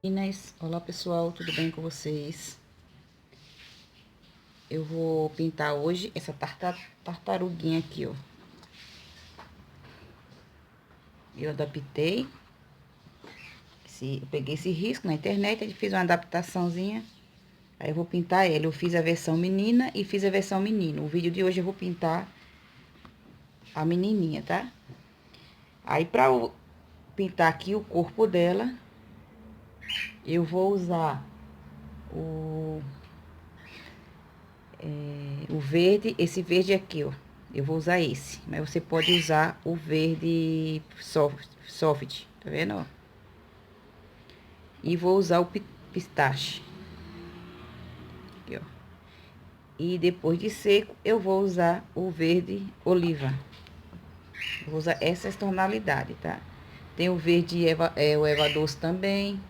Meninas, olá pessoal, tudo bem com vocês? Eu vou pintar hoje essa tartaruguinha aqui, ó. Eu adaptei, eu peguei esse risco na internet, e fiz uma adaptaçãozinha. Aí eu vou pintar ela, eu fiz a versão menina e fiz a versão menino. O vídeo de hoje eu vou pintar a menininha, tá? Aí pra eu pintar aqui o corpo dela, eu vou usar o verde, esse verde aqui, ó. Eu vou usar esse, mas você pode usar o verde soft, tá vendo, ó? E vou usar o pistache. Aqui, ó. E depois de seco, eu vou usar o verde oliva. Vou usar essas tonalidades, tá? Tem o verde o Eva Doce também.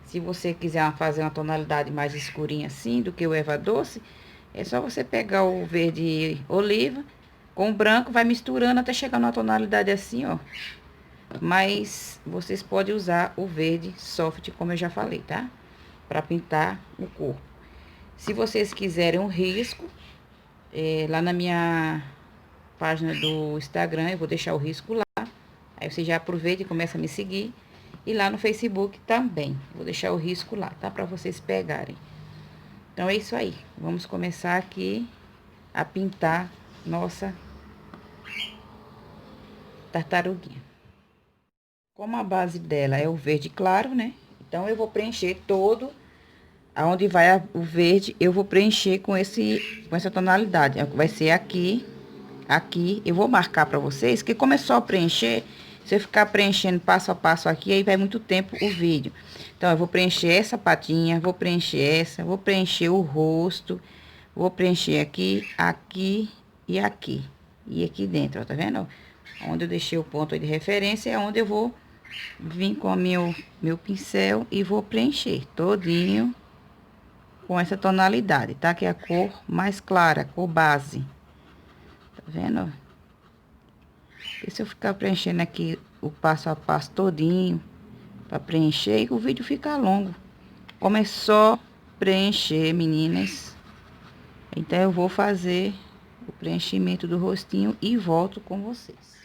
Se você quiser fazer uma tonalidade mais escurinha assim do que o Eva Doce, é só você pegar o verde oliva com o branco, vai misturando até chegar numa tonalidade assim, ó. Mas vocês podem usar o verde soft, como eu já falei, tá? Pra pintar o corpo. Se vocês quiserem um risco, lá na minha página do Instagram, eu vou deixar o risco lá. Aí você já aproveita e começa a me seguir. E lá no Facebook também. Vou deixar o risco lá, tá? Pra vocês pegarem. Então é isso aí. Vamos começar aqui a pintar nossa tartaruguinha. Como a base dela é o verde claro, né? Então eu vou preencher todo aonde vai o verde, eu vou preencher com essa tonalidade. Vai ser aqui, aqui. Eu vou marcar pra vocês que como é só preencher, se eu ficar preenchendo passo a passo aqui, aí vai muito tempo o vídeo. Então eu vou preencher essa patinha, vou preencher essa, vou preencher o rosto, vou preencher aqui, aqui e aqui. E aqui dentro, ó, tá vendo? Onde eu deixei o ponto de referência é onde eu vou vir com o meu pincel e vou preencher todinho com essa tonalidade, tá? Que é a cor mais clara, a cor base. Tá vendo? E se eu ficar preenchendo aqui o passo a passo todinho, pra preencher, o vídeo fica longo. Como é só preencher, meninas, então eu vou fazer o preenchimento do rostinho e volto com vocês.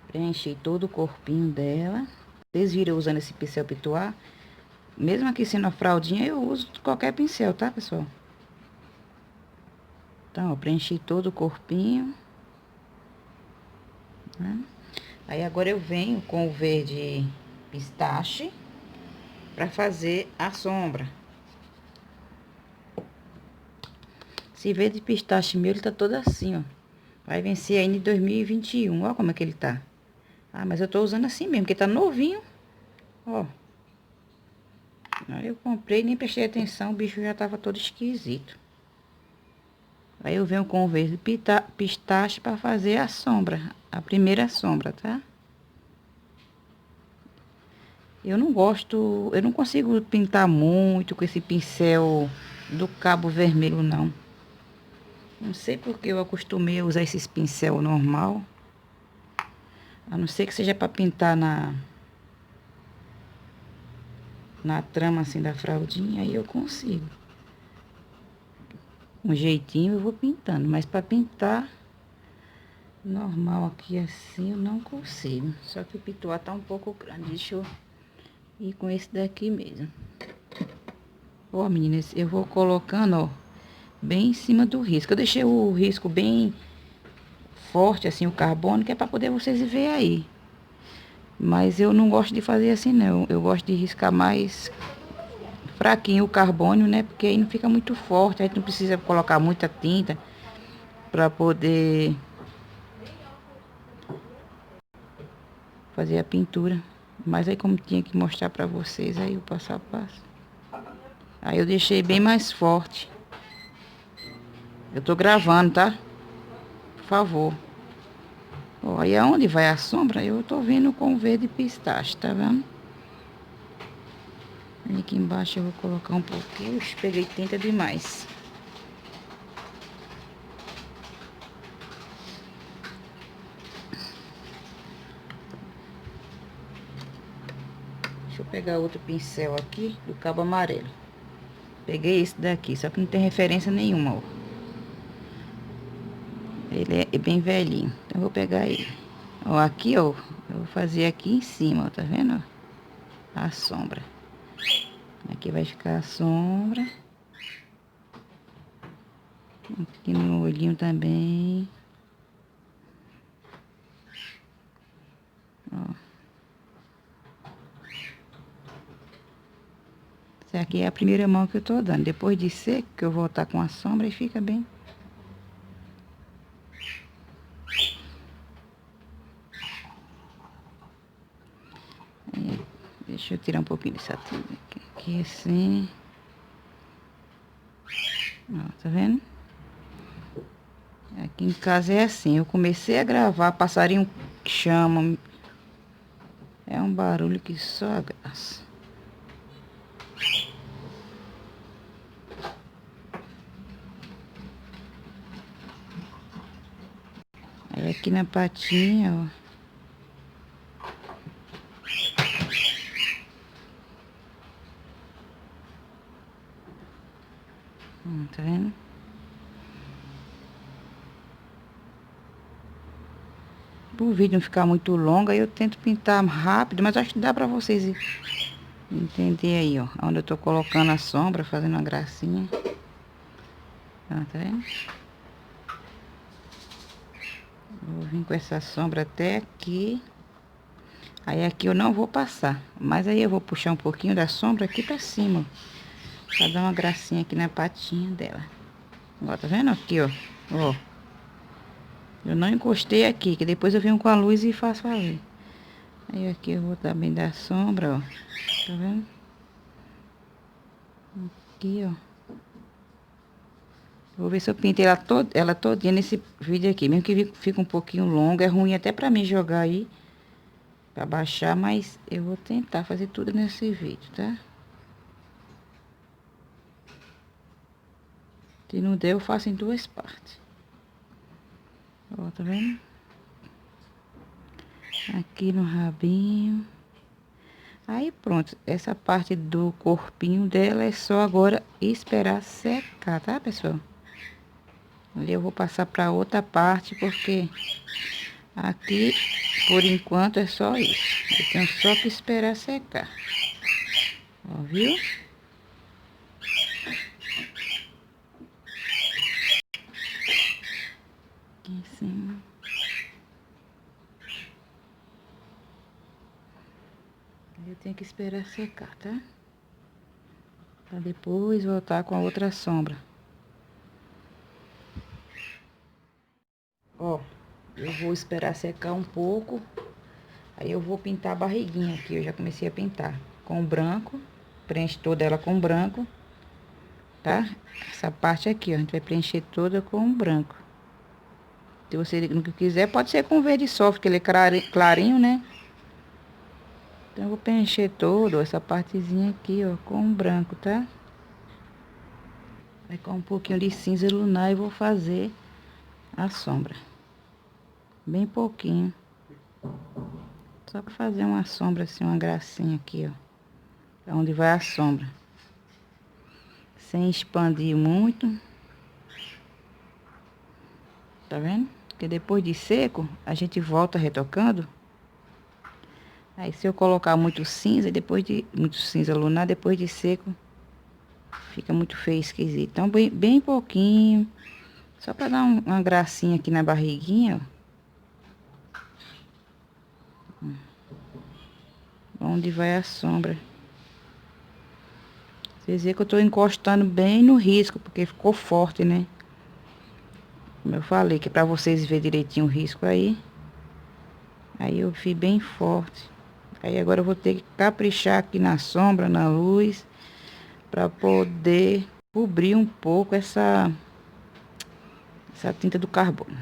Preenchi todo o corpinho dela. Vocês viram usando esse pincel pituá? Mesmo aqui sendo a fraldinha, eu uso qualquer pincel, tá, pessoal? Então, eu preenchi todo o corpinho, né? Aí agora eu venho com o verde pistache pra fazer a sombra. Esse verde pistache meu, ele tá todo assim, ó. Vai vencer ainda em 2021, ó como é que ele tá. Ah, mas eu tô usando assim mesmo, porque tá novinho, ó. Aí eu comprei, nem prestei atenção, o bicho já tava todo esquisito. Aí eu venho com o verde pistache pra fazer a sombra, a primeira sombra, tá? Eu não consigo pintar muito com esse pincel do cabo vermelho, não. Não sei porque eu acostumei a usar esses pincel normal. A não ser que seja pra pintar na trama assim da fraldinha, aí eu consigo. Um jeitinho eu vou pintando, mas pra pintar normal aqui assim eu não consigo. Só que o pituá tá um pouco grande, deixa eu ir com esse daqui mesmo. Ó, meninas, eu vou colocando, ó, bem em cima do risco. Eu deixei o risco bem forte, assim, o carbono, que é pra poder vocês verem aí. Mas eu não gosto de fazer assim, não. Eu gosto de riscar mais fraquinho o carbono, né? Porque aí não fica muito forte, a gente não precisa colocar muita tinta pra poder fazer a pintura. Mas aí como tinha que mostrar pra vocês, aí o passo a passo. Aí eu deixei bem mais forte. Eu tô gravando, tá? Por favor. Ó, aí aonde vai a sombra, eu tô vindo com verde pistache, tá vendo? E aqui embaixo eu vou colocar um pouquinho. Ixi, peguei tinta demais. Deixa eu pegar outro pincel aqui do cabo amarelo. Peguei esse daqui, só que não tem referência nenhuma, ó. Ele é bem velhinho, então eu vou pegar ele. Ó, aqui, ó, eu vou fazer aqui em cima, ó, tá vendo? A sombra. Aqui vai ficar a sombra. Aqui no olhinho também. Ó. Essa aqui é a primeira mão que eu tô dando. Depois de seco, que eu vou voltar com a sombra e fica bem. Aí, deixa eu tirar um pouquinho dessa tinta aqui. Aqui assim. Ó, tá vendo? Aqui em casa é assim. Eu comecei a gravar, passarinho chama. É um barulho que só a graça. Aí aqui na patinha, ó. Tá vendo? Pro vídeo não ficar muito longo, aí eu tento pintar rápido, mas acho que dá pra vocês entender aí, ó. Onde eu tô colocando a sombra, fazendo uma gracinha. Tá vendo? Vou vir com essa sombra até aqui. Aí aqui eu não vou passar, mas aí eu vou puxar um pouquinho da sombra aqui pra cima, ó, pra dar uma gracinha aqui na patinha dela. Ó, tá vendo aqui, ó? Ó. Eu não encostei aqui, que depois eu venho com a luz e faço ali. Aí aqui eu vou também dar sombra, ó. Tá vendo? Aqui, ó. Vou ver se eu pintei ela todinha nesse vídeo aqui. Mesmo que fique um pouquinho longo, é ruim até pra mim jogar aí. Pra baixar, mas eu vou tentar fazer tudo nesse vídeo, tá? Se não der, eu faço em duas partes. Ó, tá vendo? Aqui no rabinho. Aí pronto, essa parte do corpinho dela é só agora esperar secar, tá, pessoal? Ali eu vou passar pra outra parte, porque aqui, por enquanto, é só isso. Eu tenho só que esperar secar. Ó, viu? Aqui em cima. Eu tenho que esperar secar, tá? Pra depois voltar com a outra sombra. Ó, eu vou esperar secar um pouco. Aí eu vou pintar a barriguinha aqui. Eu já comecei a pintar com branco. Preenche toda ela com branco. Tá? Essa parte aqui, ó. A gente vai preencher toda com branco. Se você não quiser, pode ser com verde soft, que ele é clarinho, né? Então eu vou preencher toda essa partezinha aqui, ó, com branco, tá? Vai com um pouquinho de cinza lunar e vou fazer a sombra. Bem pouquinho. Só pra fazer uma sombra assim, uma gracinha aqui, ó. Pra onde vai a sombra. Sem expandir muito. Tá vendo? Porque depois de seco, a gente volta retocando. Aí se eu colocar muito cinza, muito cinza lunar, depois de seco, fica muito feio, esquisito. Então bem pouquinho. Só pra dar uma gracinha aqui na barriguinha, ó. Onde vai a sombra. Vocês veem que eu tô encostando bem no risco, porque ficou forte, né? Como eu falei, que é pra vocês verem direitinho o risco aí. Aí eu fiz bem forte. Aí agora eu vou ter que caprichar aqui na sombra, na luz, pra poder cobrir um pouco essa tinta do carbono.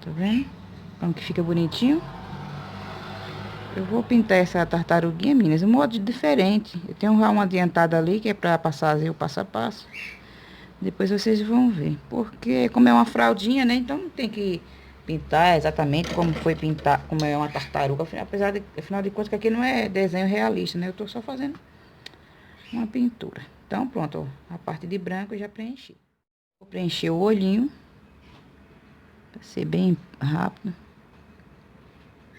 Tá vendo? Como que fica bonitinho. Eu vou pintar essa tartaruguinha, meninas, de um modo diferente. Eu tenho já uma adiantada ali, que é pra fazer o passo a passo. Depois vocês vão ver. Porque como é uma fraldinha, né? Então não tem que pintar exatamente como foi pintar, como é uma tartaruga. Apesar de, afinal de contas, que aqui não é desenho realista, né? Eu tô só fazendo uma pintura. Então pronto, ó, a parte de branco eu já preenchi. Vou preencher o olhinho. Pra ser bem rápido.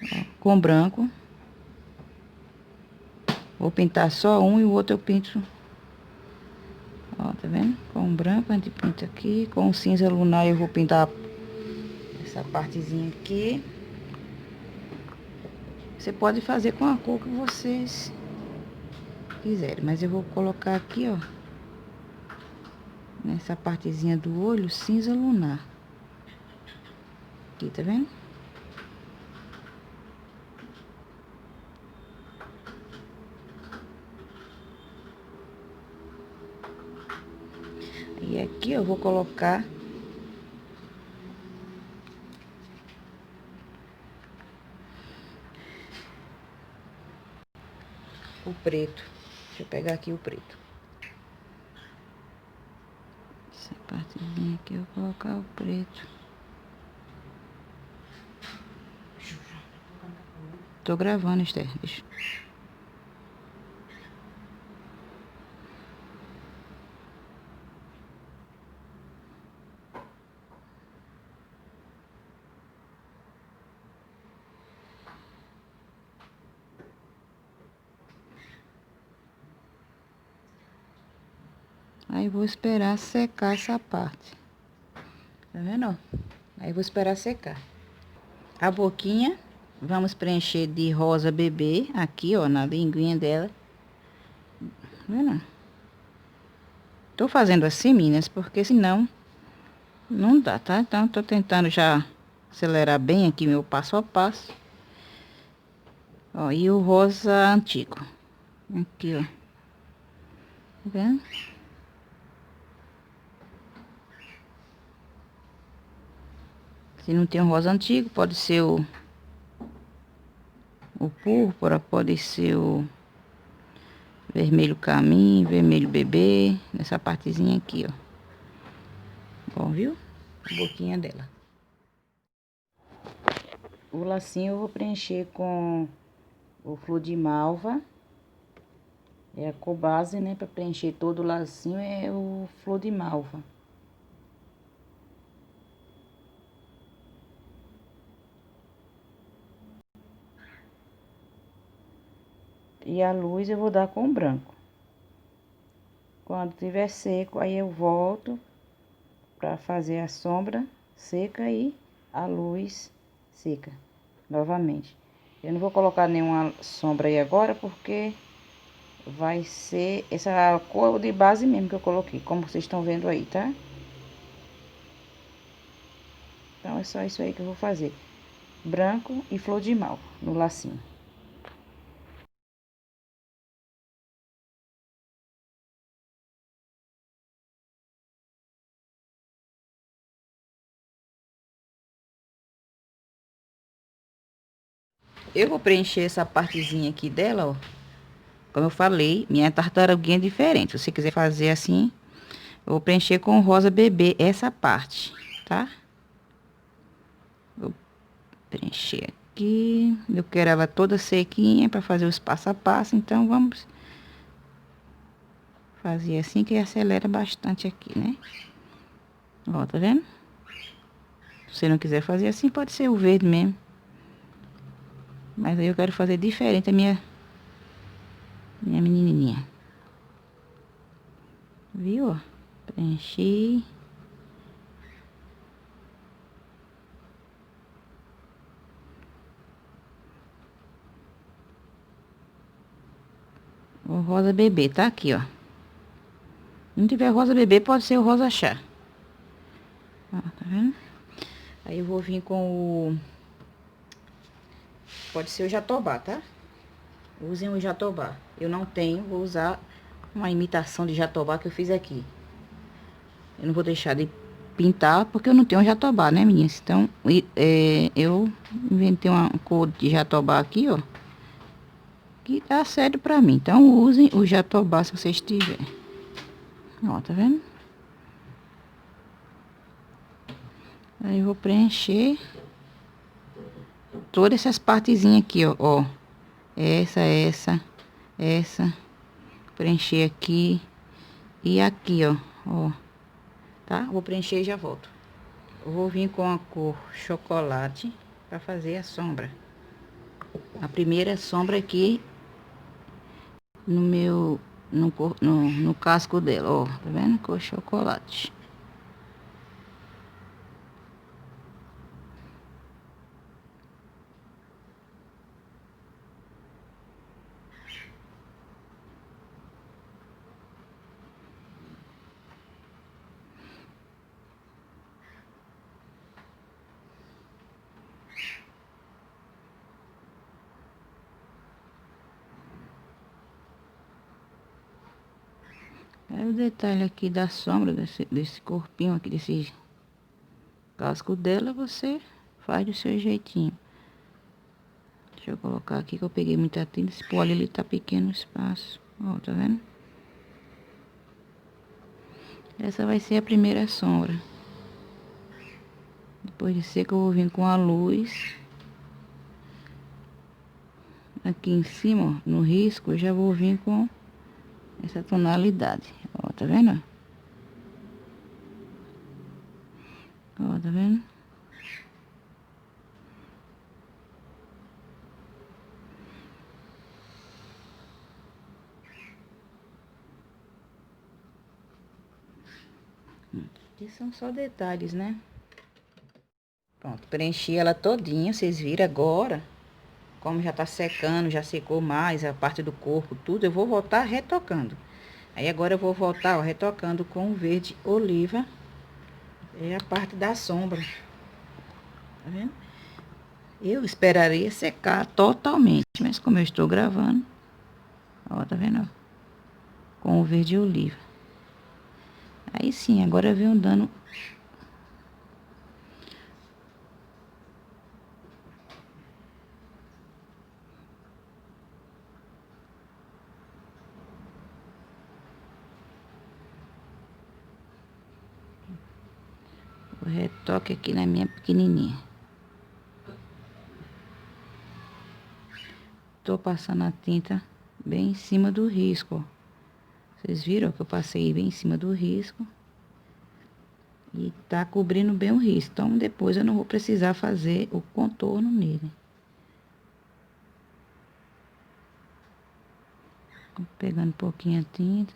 Ó, com branco. Vou pintar só um e o outro eu pinto. Ó, tá vendo? Com branco a gente pinta aqui. Com cinza lunar eu vou pintar essa partezinha aqui. Você pode fazer com a cor que vocês quiserem. Mas eu vou colocar aqui, ó. Nessa partezinha do olho, cinza lunar. Aqui, tá vendo? E aqui eu vou colocar o preto. Deixa eu pegar aqui o preto. Essa partezinha aqui eu vou colocar o preto. Tô gravando, Esther. Deixa. Aí vou esperar secar essa parte. Tá vendo, ó? Aí vou esperar secar. A boquinha, vamos preencher de rosa bebê, aqui, ó, na linguinha dela. Tá vendo? Tô fazendo assim, meninas, porque senão não dá, tá? Então, tô tentando já acelerar bem aqui meu passo a passo. Ó, e o rosa antigo. Aqui, ó. Tá vendo? Se não tem o rosa antigo, pode ser o púrpura, pode ser o vermelho caminho, vermelho bebê, nessa partezinha aqui, ó. Bom, viu? A boquinha dela. O lacinho eu vou preencher com o flor de malva. É a cor base, né? Pra preencher todo o lacinho é o flor de malva. E a luz eu vou dar com branco. Quando tiver seco, aí eu volto pra fazer a sombra seca e a luz seca novamente. Eu não vou colocar nenhuma sombra aí agora, porque vai ser essa cor de base mesmo que eu coloquei, como vocês estão vendo aí, tá? Então, é só isso aí que eu vou fazer. Branco e flor de malva no lacinho. Eu vou preencher essa partezinha aqui dela, ó. Como eu falei, minha tartaruguinha é diferente. Se você quiser fazer assim, eu vou preencher com rosa bebê essa parte, tá? Vou preencher aqui. Eu quero ela toda sequinha pra fazer os passo a passo, então vamos fazer assim que acelera bastante aqui, né? Ó, tá vendo? Se você não quiser fazer assim, pode ser o verde mesmo. Mas aí eu quero fazer diferente a minha menininha. Viu, ó? Preenchi. O rosa bebê tá aqui, ó. não tiver rosa bebê, pode ser o rosa chá. Ó, tá vendo? Aí eu vou vir com o... Pode ser o jatobá, tá? Usem o jatobá. Eu não tenho, vou usar uma imitação de jatobá que eu fiz aqui. Eu não vou deixar de pintar porque eu não tenho jatobá, né, meninas? Então, eu inventei uma cor de jatobá aqui, ó. Que dá certo pra mim. Então, usem o jatobá se vocês tiverem. Ó, tá vendo? Aí eu vou preencher todas essas partezinhas aqui, ó. Essa. Preencher aqui e aqui, ó. Tá? Vou preencher e já volto. Eu vou vir com a cor chocolate pra fazer a sombra. A primeira sombra aqui no meu, no casco dela, ó. Tá vendo? Cor chocolate. Aí o detalhe aqui da sombra desse corpinho aqui, desse casco dela, você faz do seu jeitinho. Deixa eu colocar aqui que eu peguei muita tinta. Esse pó ali tá pequeno o espaço. Ó, tá vendo? Essa vai ser a primeira sombra. Depois de seca eu vou vir com a luz. Aqui em cima, ó, no risco, eu já vou vir com essa tonalidade. Ó, tá vendo? Ó, tá vendo? Aqui são só detalhes, né? Pronto, preenchi ela todinha, vocês viram agora. Como já tá secando, já secou mais a parte do corpo, tudo, eu vou voltar retocando. Aí agora eu vou voltar, ó, retocando com o verde oliva. É a parte da sombra. Tá vendo? Eu esperaria secar totalmente, mas como eu estou gravando, ó, tá vendo? Com o verde oliva. Aí sim, agora eu venho dando... o retoque aqui na minha pequenininha. Tô passando a tinta bem em cima do risco, ó. Vocês viram que eu passei bem em cima do risco. E tá cobrindo bem o risco. Então, depois eu não vou precisar fazer o contorno nele. Vou pegando um pouquinho a tinta.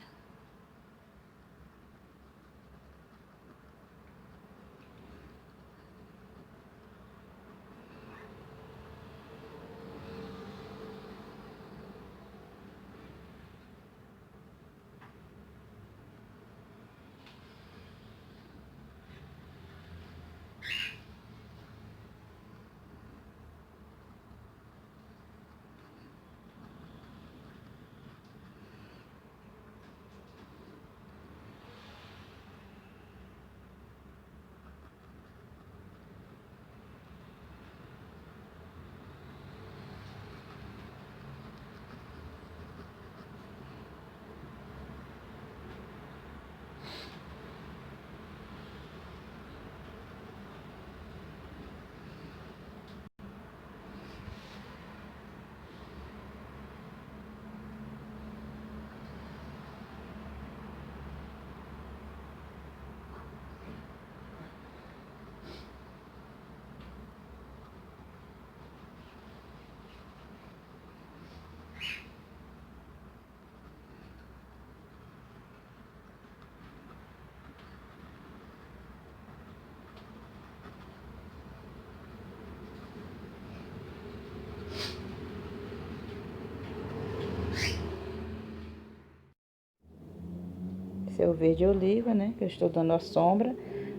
Esse é o verde oliva, né? Que eu estou dando a sombra.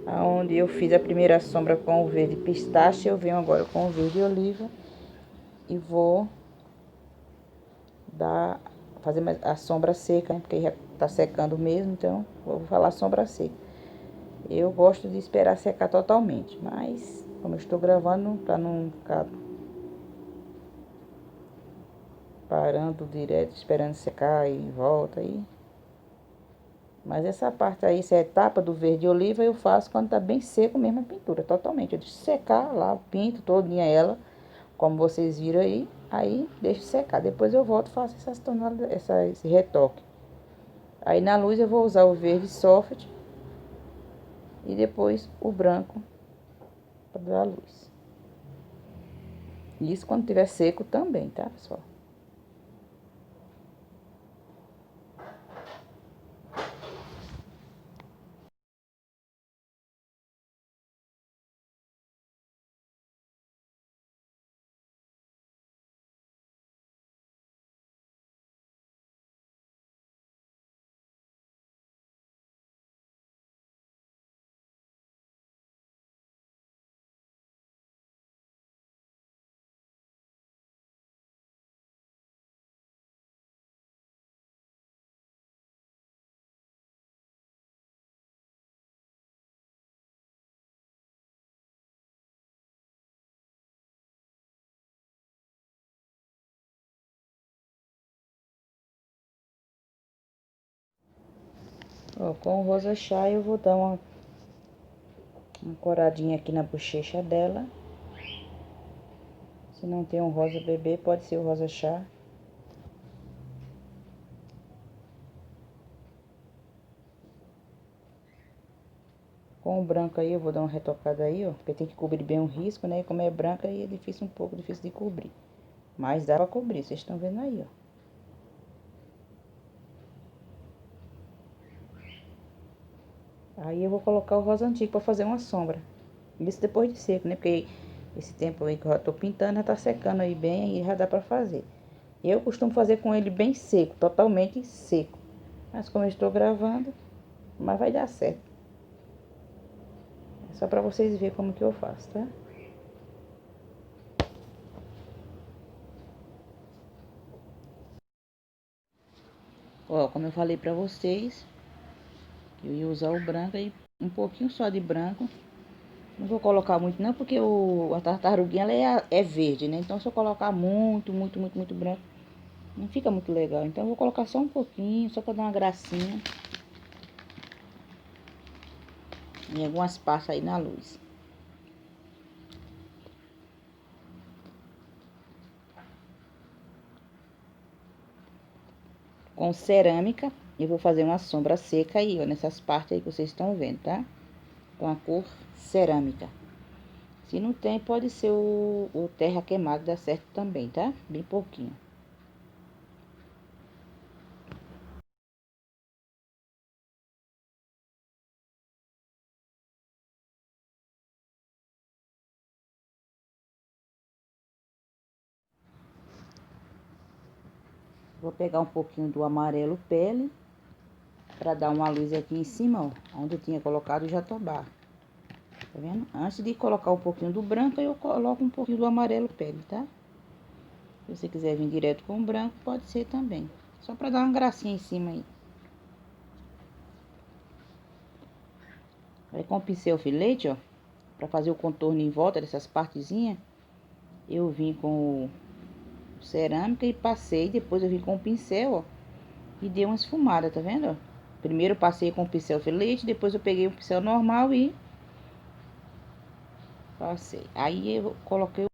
Aonde eu fiz a primeira sombra com o verde pistache, eu venho agora com o verde oliva. E vou fazer a sombra seca, né? Porque já tá secando mesmo, então vou falar sombra seca. Eu gosto de esperar secar totalmente, mas como eu estou gravando, pra não ficar parando direto, esperando secar e volta aí. Mas essa parte aí, essa etapa do verde oliva, eu faço quando tá bem seco mesmo a pintura, totalmente. Eu deixo secar lá, pinto todinha ela, como vocês viram aí deixo secar. Depois eu volto e faço essas tonalidades, esse retoque. Aí na luz eu vou usar o verde soft e depois o branco para dar a luz. Isso quando tiver seco também, tá, pessoal? Ó, com o rosa chá eu vou dar uma coradinha aqui na bochecha dela. Se não tem um rosa bebê, pode ser o rosa chá. Com o branco aí eu vou dar uma retocada aí, ó, porque tem que cobrir bem o risco, né? E como é branca aí é difícil, um pouco difícil de cobrir. Mas dá pra cobrir, vocês estão vendo aí, ó. Aí eu vou colocar o rosa antigo pra fazer uma sombra. Isso depois de seco, né? Porque esse tempo aí que eu já tô pintando, já tá secando aí bem, aí já dá pra fazer. Eu costumo fazer com ele bem seco, totalmente seco. Mas como eu estou gravando, mas vai dar certo. É só pra vocês verem como que eu faço, tá? Ó, como eu falei pra vocês, eu ia usar o branco aí, um pouquinho só de branco. Não vou colocar muito não, porque a tartaruguinha ela é verde, né? Então se eu colocar muito branco, não fica muito legal. Então eu vou colocar só um pouquinho, só pra dar uma gracinha. Em algumas partes aí na luz. Com cerâmica, eu vou fazer uma sombra seca aí, ó, nessas partes aí que vocês estão vendo, tá? Com a cor cerâmica. Se não tem, pode ser o terra queimado, dá certo também, tá? Bem pouquinho. Vou pegar um pouquinho do amarelo pele, pra dar uma luz aqui em cima, ó, onde eu tinha colocado o jatobá. Tá vendo? Antes de colocar um pouquinho do branco, eu coloco um pouquinho do amarelo pele, tá? Se você quiser vir direto com o branco, pode ser também. Só pra dar uma gracinha em cima aí. Aí com o pincel filete, ó, pra fazer o contorno em volta dessas partezinhas, eu vim com cerâmica e passei, depois eu vim com o pincel, ó, e dei uma esfumada, tá vendo, ó? Primeiro eu passei com o pincel filete, depois eu peguei o pincel normal e passei. Aí eu coloquei,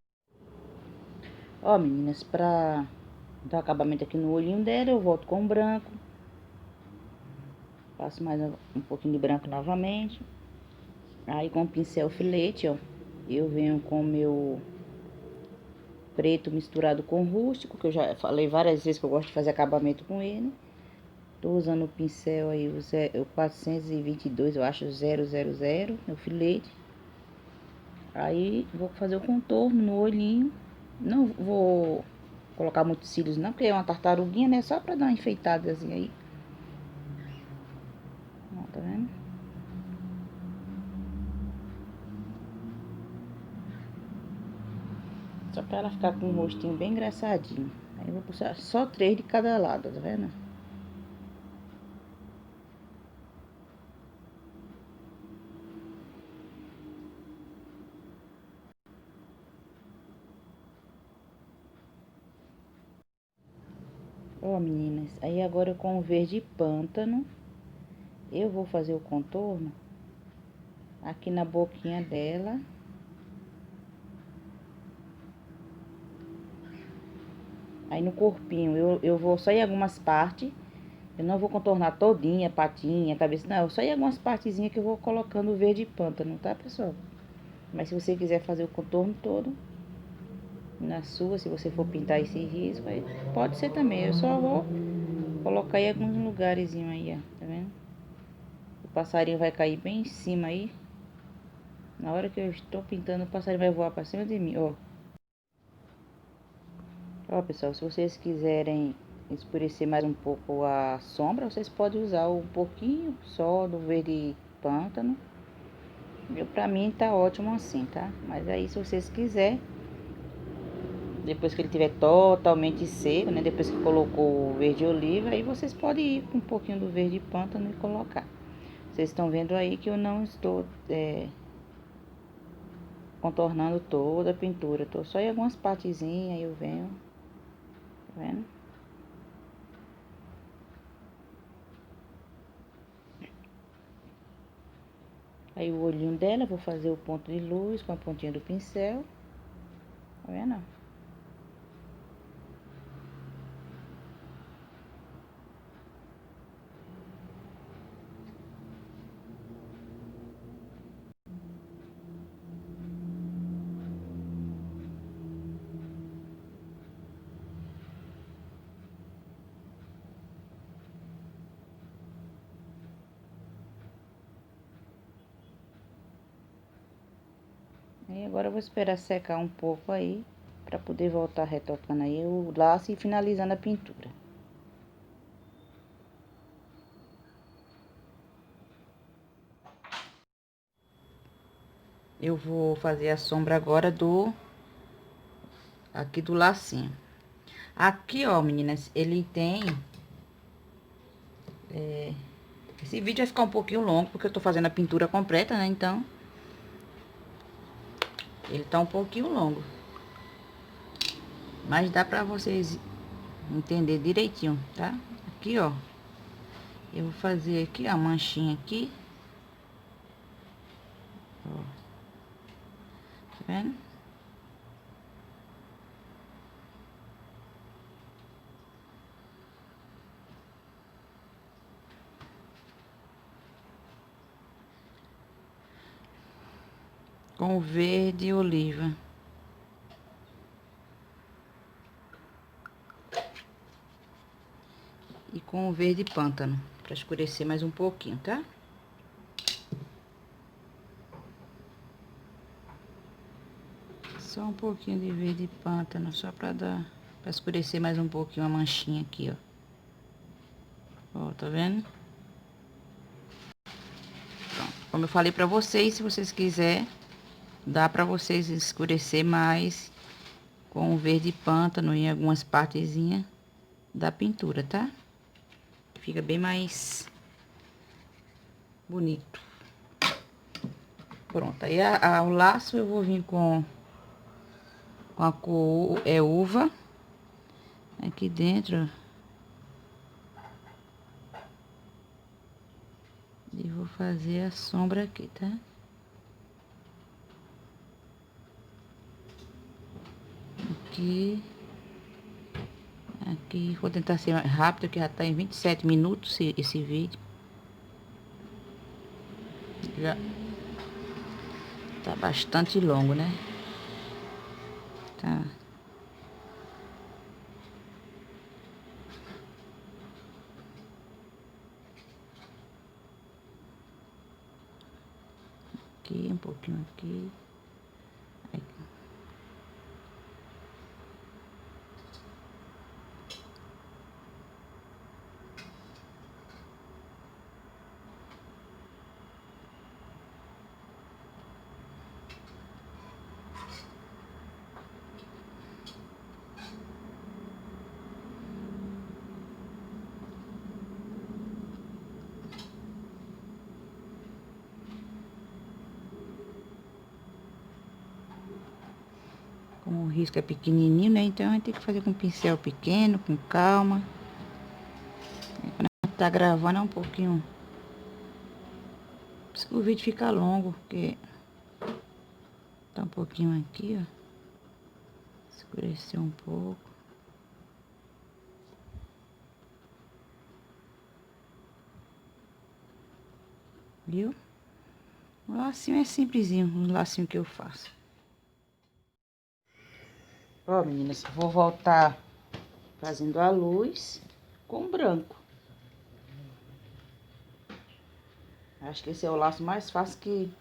ó, meninas, pra dar acabamento aqui no olhinho dela, eu volto com o branco. Passo mais um pouquinho de branco novamente. Aí com o pincel filete, ó, eu venho com o meu preto misturado com rústico, que eu já falei várias vezes que eu gosto de fazer acabamento com ele. Tô usando o pincel aí, o 422, eu acho, 000, no filete. Aí vou fazer o contorno no olhinho. Não vou colocar muitos cílios não, porque é uma tartaruguinha, né? Só pra dar uma enfeitadazinha aí. tá vendo? Só pra ela ficar com o rostinho bem engraçadinho. Aí eu vou puxar só 3 de cada lado, tá vendo? Ó, meninas, aí agora com o verde pântano, eu vou fazer o contorno aqui na boquinha dela. Aí no corpinho, eu vou só em algumas partes. Eu não vou contornar todinha, patinha, cabeça, não. Só em algumas partezinhas que eu vou colocando o verde pântano, tá, pessoal? Mas se você quiser fazer o contorno todo, na sua, se você for pintar esse risco, aí pode ser também. Eu só vou colocar em alguns lugares aí, ó, tá vendo? O passarinho vai cair bem em cima aí. Na hora que eu estou pintando, o passarinho vai voar pra cima de mim, ó. Ó, pessoal, se vocês quiserem escurecer mais um pouco a sombra, vocês podem usar um pouquinho só do verde pântano. Pra mim tá ótimo assim, tá? Mas aí se vocês quiserem, depois que ele tiver totalmente seco, né? Depois que colocou o verde oliva, aí vocês podem ir com um pouquinho do verde pântano e colocar. Vocês estão vendo aí que eu não estou contornando toda a pintura. Tô só em algumas partezinhas, aí eu venho, tá vendo? Aí o olhinho dela, vou fazer o ponto de luz com a pontinha do pincel, tá vendo? Aí agora eu vou esperar secar um pouco aí, pra poder voltar retocando aí o laço e finalizando a pintura. Eu vou fazer a sombra agora aqui do lacinho. Aqui, ó, meninas, ele tem... esse vídeo vai ficar um pouquinho longo, porque eu tô fazendo a pintura completa, né? Então, ele tá um pouquinho longo. Mas dá pra vocês entender direitinho, tá? Aqui, ó. Eu vou fazer aqui, ó, a manchinha aqui. Ó. Tá vendo? Com o verde oliva. E com o verde pântano, pra escurecer mais um pouquinho, tá? Só um pouquinho de verde pântano, só pra escurecer mais um pouquinho a manchinha aqui, ó. Ó, tá vendo? Pronto. Como eu falei pra vocês, se vocês quiserem, dá pra vocês escurecer mais com o verde pântano em algumas partezinhas da pintura, tá? Fica bem mais bonito. Pronto, aí o laço eu vou vir com a cor uva. Aqui dentro. E vou fazer a sombra aqui, tá? Aqui. Aqui, vou tentar ser rápido, que já tá em 27 minutos esse vídeo. Já tá bastante longo, né? Tá. Aqui, um pouquinho aqui. Aqui. O risco é pequenininho, né? Então a gente tem que fazer com um pincel pequeno, com calma. Quando a gente tá gravando é um pouquinho... Por isso que o vídeo fica longo, porque... Tá um pouquinho aqui, ó. Escureceu um pouco. Viu? O lacinho é simplesinho, o lacinho que eu faço. Ó, meninas, vou voltar fazendo a luz com branco. Acho que esse é o laço mais fácil que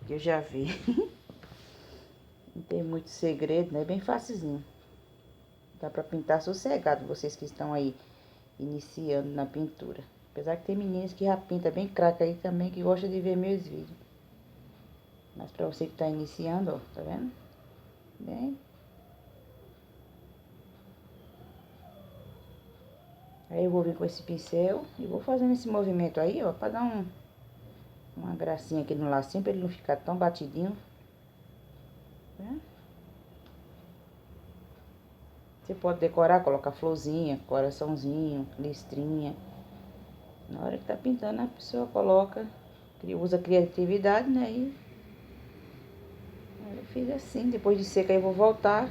eu já vi. Não tem muito segredo, né? É bem facilzinho. Dá pra pintar sossegado, vocês que estão aí iniciando na pintura. Apesar que tem meninas que já pintam bem craque aí também, que gostam de ver meus vídeos. Mas pra você que tá iniciando, ó, tá vendo? Bem. Aí eu vou vir com esse pincel e vou fazendo esse movimento aí, ó, pra dar uma gracinha aqui no lacinho, pra ele não ficar tão batidinho. Né? Você pode decorar, colocar florzinha, coraçãozinho, listrinha. Na hora que tá pintando, a pessoa coloca, usa criatividade, né? E eu fiz assim, depois de seca eu vou voltar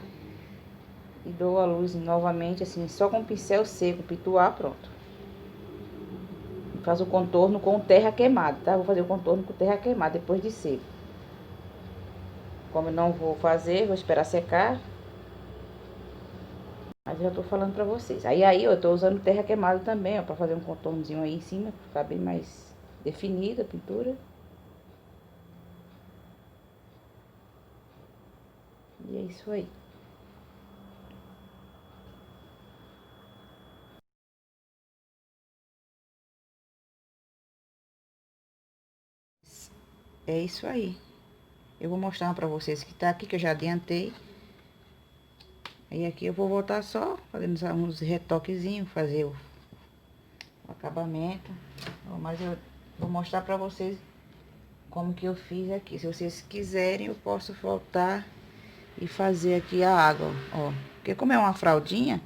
e dou a luz novamente, assim, só com o pincel seco, pituar, pronto. Faz o contorno com terra queimada, tá? Vou fazer o contorno com terra queimada depois de seco. Como eu não vou fazer, vou esperar secar. Mas já tô falando pra vocês. Aí eu tô usando terra queimada também, ó, pra fazer um contornozinho aí em cima, pra ficar bem mais definida a pintura. E é isso aí. É isso aí. Eu vou mostrar pra vocês que tá aqui, que eu já adiantei. Aí aqui eu vou voltar só fazendo uns retoquezinhos, fazer o acabamento. Mas eu vou mostrar pra vocês como que eu fiz aqui. Se vocês quiserem, eu posso voltar e fazer aqui a água, ó. Porque como é uma fraldinha,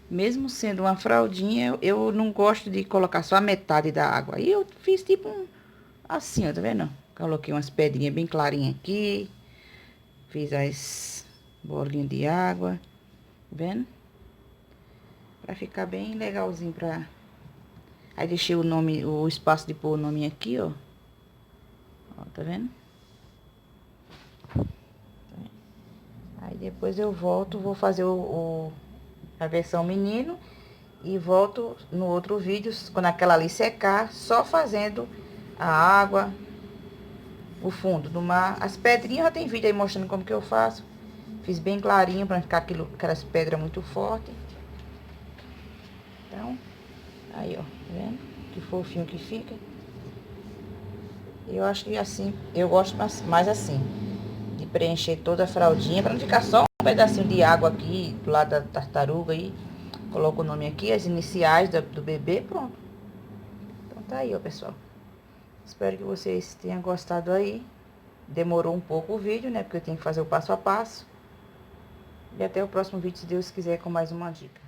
mesmo sendo uma fraldinha, eu não gosto de colocar só a metade da água. Aí eu fiz tipo assim, ó, tá vendo? Coloquei umas pedrinhas bem clarinhas aqui. Fiz as bolinhas de água, tá vendo? Pra ficar bem legalzinho pra... Aí deixei o nome, o espaço de pôr o nome aqui, ó. Ó, tá vendo? Aí depois eu volto, vou fazer a versão menino e volto no outro vídeo, quando aquela ali secar, só fazendo a água, o fundo do mar. As pedrinhas já tem vídeo aí mostrando como que eu faço. Fiz bem clarinho pra não ficar aquelas pedras muito fortes. Então, aí ó, tá vendo? Que fofinho que fica. Eu acho que assim, eu gosto mais assim, de preencher toda a fraldinha, pra não ficar só um pedacinho de água aqui, do lado da tartaruga aí. Coloco o nome aqui, as iniciais do bebê, pronto. Então tá aí, ó, pessoal. Espero que vocês tenham gostado aí. Demorou um pouco o vídeo, né, porque eu tenho que fazer o passo a passo. E até o próximo vídeo, se Deus quiser, com mais uma dica.